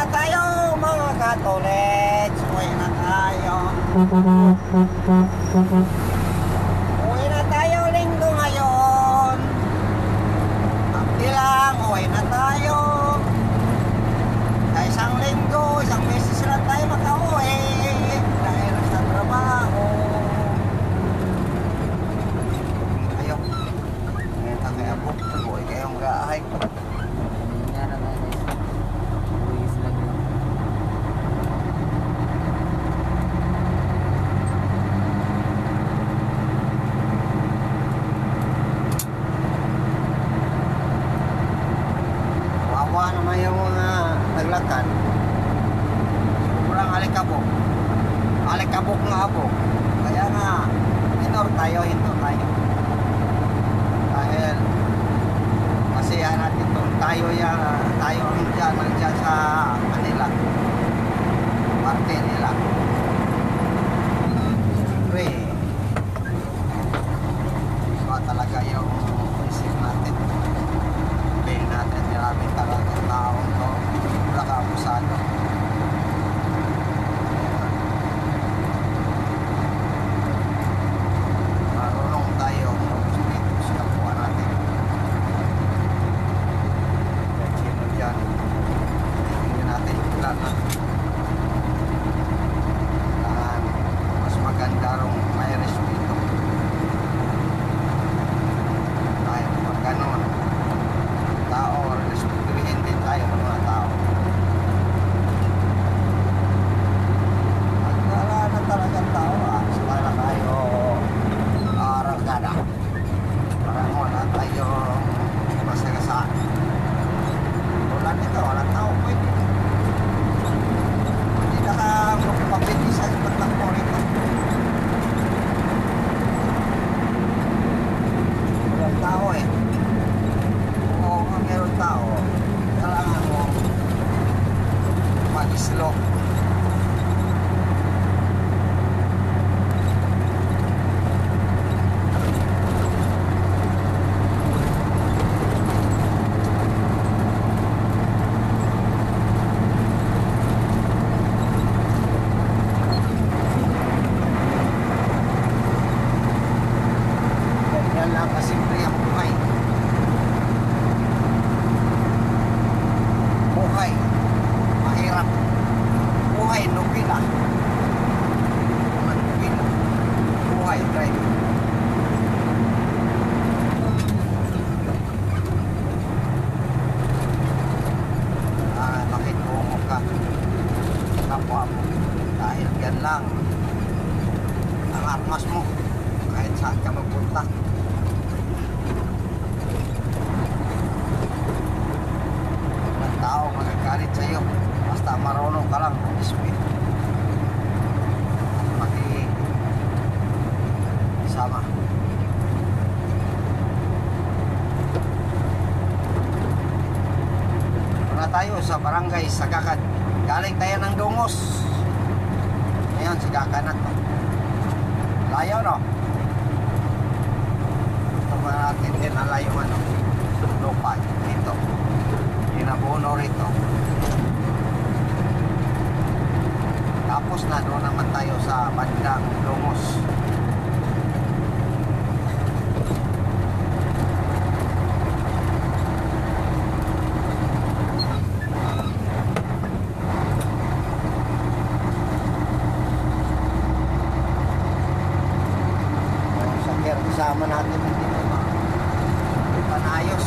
na tayo mga katolets. Uwi na tayo. Uwi na tayo linggo ngayon. Abdi lang, uwi na tayo. Sa isang linggo, isang beses lang tayo makauwi. Dahil sa trabaho. Kayo. Ngayon na kaya po. Uwi kayong gahay. Wawa naman yung mga naglakad. Sobrang alikabok. Alikabok nga ako. Kaya nga, hinto tayo. Dahil masiyahan natin itong tayo ang dyan sa Manila. Parte nila. Siyempre, iba talaga yung isip natin. Sabihin natin, maraming talagang taong to. Wala ka abusado. Marunong tayo mag-respeto sa kapwa natin. Kahit sino dyan, hindi natin kilala. Kailangan mas maganda rong may respeto. Tayo pag ganon tao, respetuhin din tayo ng mga tao. At wala na talagang tao, saka na tayo arangkada. Parang wala tayo masagasaan. Tulad nito, walang tao pwede. Hindi na ka magpapitisa yung pagtakbo rito. Walang tao eh. Oo, kung meron tao, kailangan mo mag-islo. Ganyan lang kasimple ang buhay. Buhay mahirap. Buhay nubila. Nubila. Buhay driving. Makitungo ka kapwa mo. Dahil yan lang ang armas mo kahit saan ka magpunta. Ang tao magagalit sa'yo basta marunong ka lang mag-speak at makisama. Muna tayo sa barangay Sagakan. Galing tayo ng Dungos. Ngayon Sagakan na to. Layo no? Ito ba natin din ang layo ano? Lupa dito. Inabuno rito. Tapos na doon naman tayo sa bandang Dungos. Sa kasama natin hindi panayos.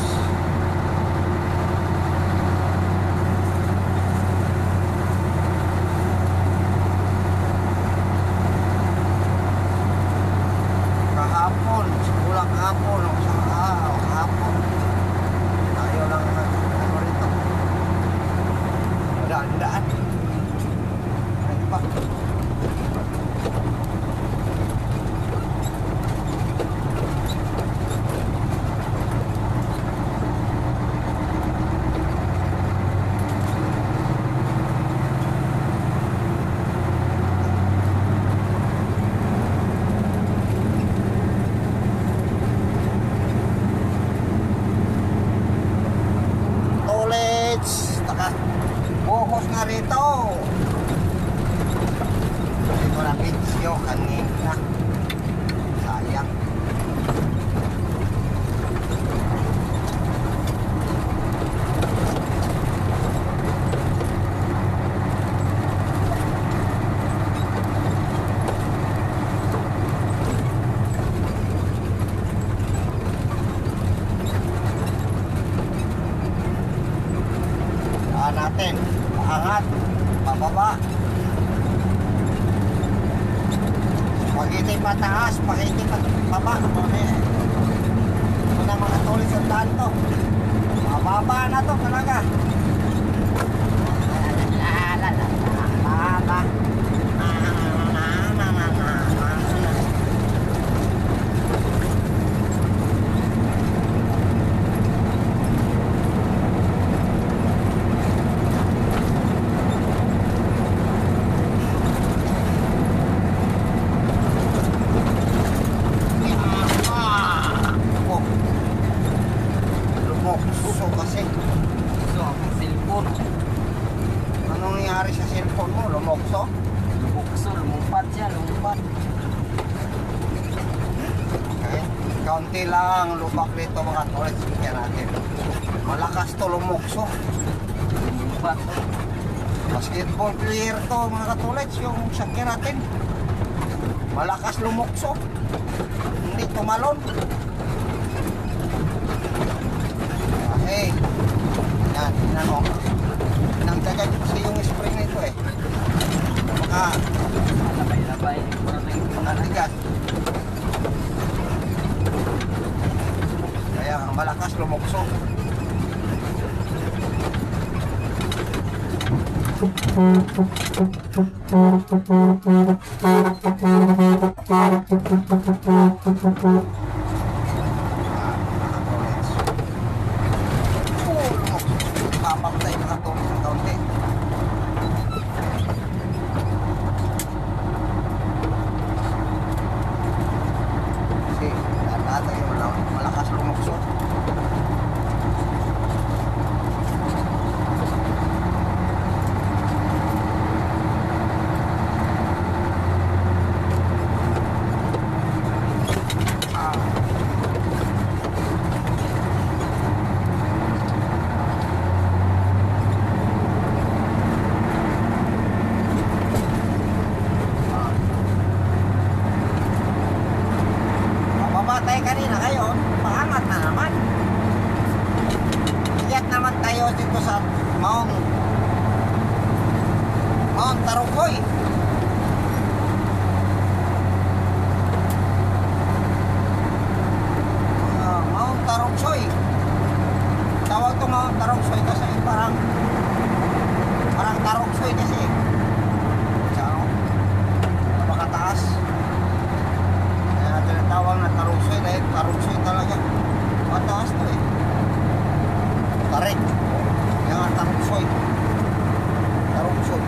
natin. Paangat, pababa. Spaghetti mataas, spaghetti pababa. Ito na mga tulis ang daan to. Mababa na to talaga. Baba. Lumokso kasi. So, ang cellphone. Anong nangyari sa cellphone mo? Lumokso? Lumukso, lumumpat siya, lumumpat. Okay. Kaunti lang lubak dito mga tulis. Bigyan natin. Malakas to lumokso. Lumumpat. Basketball player to mga katulis. Yung sakyan natin. Malakas lumokso. Hindi tumalon. Okay. Yan, tingnan mo. Nagdagan kasi yung spring nito eh. Baka Labay-labay. Parang may naligas. Kaya ang malakas lumokso. Papapatay mga tulis ng kaunti. Kasi lahat ay malakas lumukso. Mamatay kanina kayo, paangat na naman. Iyak naman tayo dito sa Mount Tarugoy. Mount Tarugsoy. Tawag to Mount Tarugsoy kasi parang Tarugsoy kasi. Diyan, napakataas. Kaya tinatawag na Tarugsoy dahil Tarugsoy talaga. Mataas to eh. Tarik. Kaya nga Tarugsoy. Tarugsoy.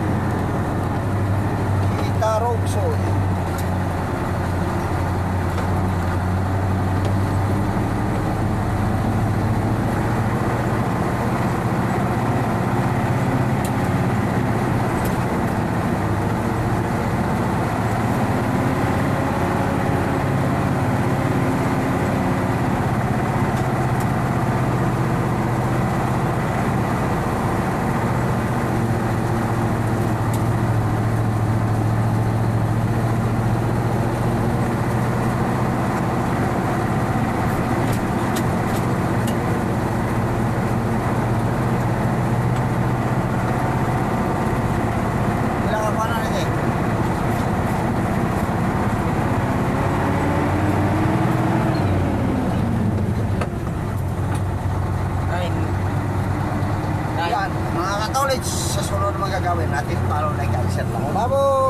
Tarugsoy. Ilang ako na rin eh. Nine. Yan, mga katolits, sa sunod na magagawin natin, follow, like, and share lang. Babo!